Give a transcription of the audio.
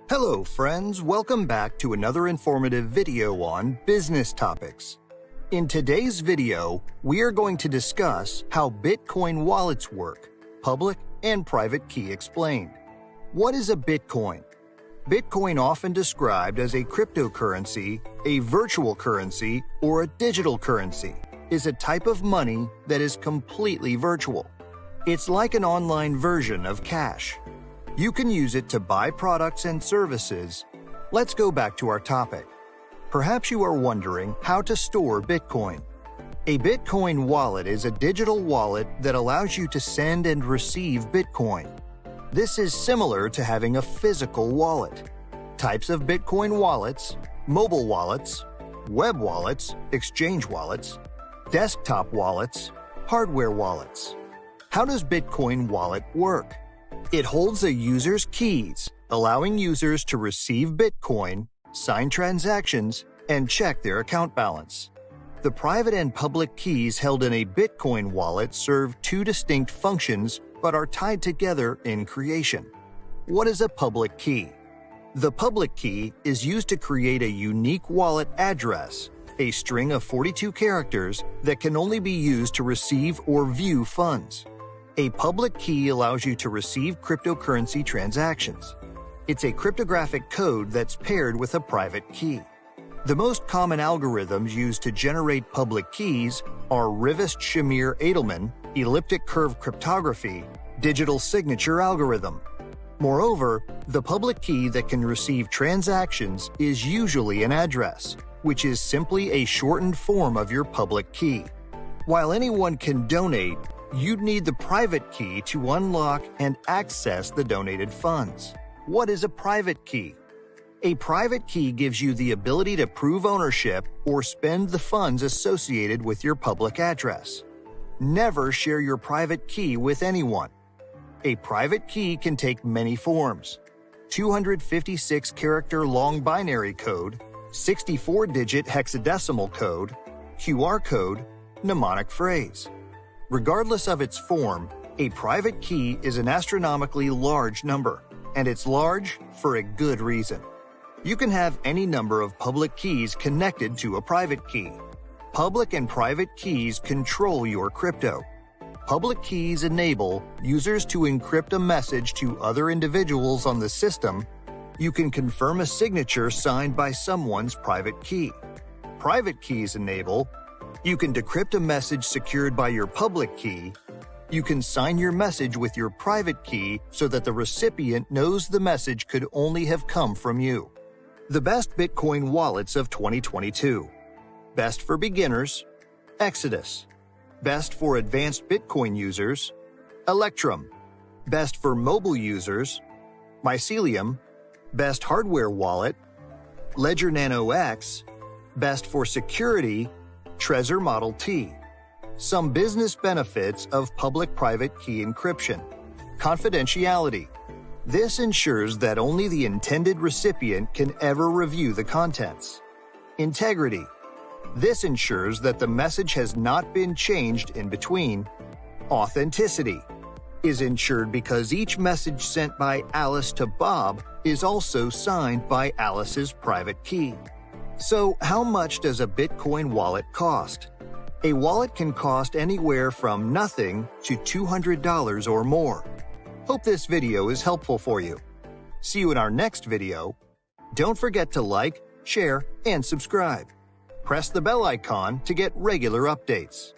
Hello friends, welcome back to another informative video on business topics. In today's video, we are going to discuss how Bitcoin wallets work, public and private key explained. What is a Bitcoin? Bitcoin, often described as a cryptocurrency, a virtual currency, or a digital currency, is a type of money that is completely virtual. It's like an online version of cash. You can use it to buy products and services. Let's go back to our topic. Perhaps you are wondering how to store Bitcoin. A Bitcoin wallet is a digital wallet that allows you to send and receive Bitcoin. This is similar to having a physical wallet. Types of Bitcoin wallets: mobile wallets, web wallets, exchange wallets, desktop wallets, hardware wallets. How does Bitcoin wallet work? It holds a user's keys, allowing users to receive Bitcoin, sign transactions, and check their account balance. The private and public keys held in a Bitcoin wallet serve two distinct functions but are tied together in creation. What is a public key? The public key is used to create a unique wallet address, a string of 42 characters that can only be used to receive or view funds. A public key allows you to receive cryptocurrency transactions. It's a cryptographic code that's paired with a private key. The most common algorithms used to generate public keys are Rivest-Shamir-Edelman, elliptic curve cryptography, digital signature algorithm. Moreover, the public key that can receive transactions is usually an address, which is simply a shortened form of your public key. While anyone can donate, you'd need the private key to unlock and access the donated funds. What is a private key? A private key gives you the ability to prove ownership or spend the funds associated with your public address. Never share your private key with anyone. A private key can take many forms: 256-character long binary code, 64-digit hexadecimal code, QR code, mnemonic phrase. Regardless of its form, a private key is an astronomically large number, and it's large for a good reason. You can have any number of public keys connected to a private key. Public and private keys control your crypto. Public keys enable users to encrypt a message to other individuals on the system. You can confirm a signature signed by someone's private key. Private keys enable you can decrypt a message secured by your public key. You can sign your message with your private key so that the recipient knows the message could only have come from you. The best Bitcoin wallets of 2022. Best for beginners: Exodus. Best for advanced Bitcoin users: Electrum. Best for mobile users: Mycelium. Best hardware wallet: Ledger Nano X. Best for security: Trezor Model T. Some business benefits of public-private key encryption. Confidentiality. This ensures that only the intended recipient can ever review the contents. Integrity. This ensures that the message has not been changed in between. Authenticity is ensured because each message sent by Alice to Bob is also signed by Alice's private key. So, how much does a Bitcoin wallet cost? A wallet can cost anywhere from nothing to $200 or more. Hope this video is helpful for you. See you in our next video. Don't forget to like, share, and subscribe. Press the bell icon to get regular updates.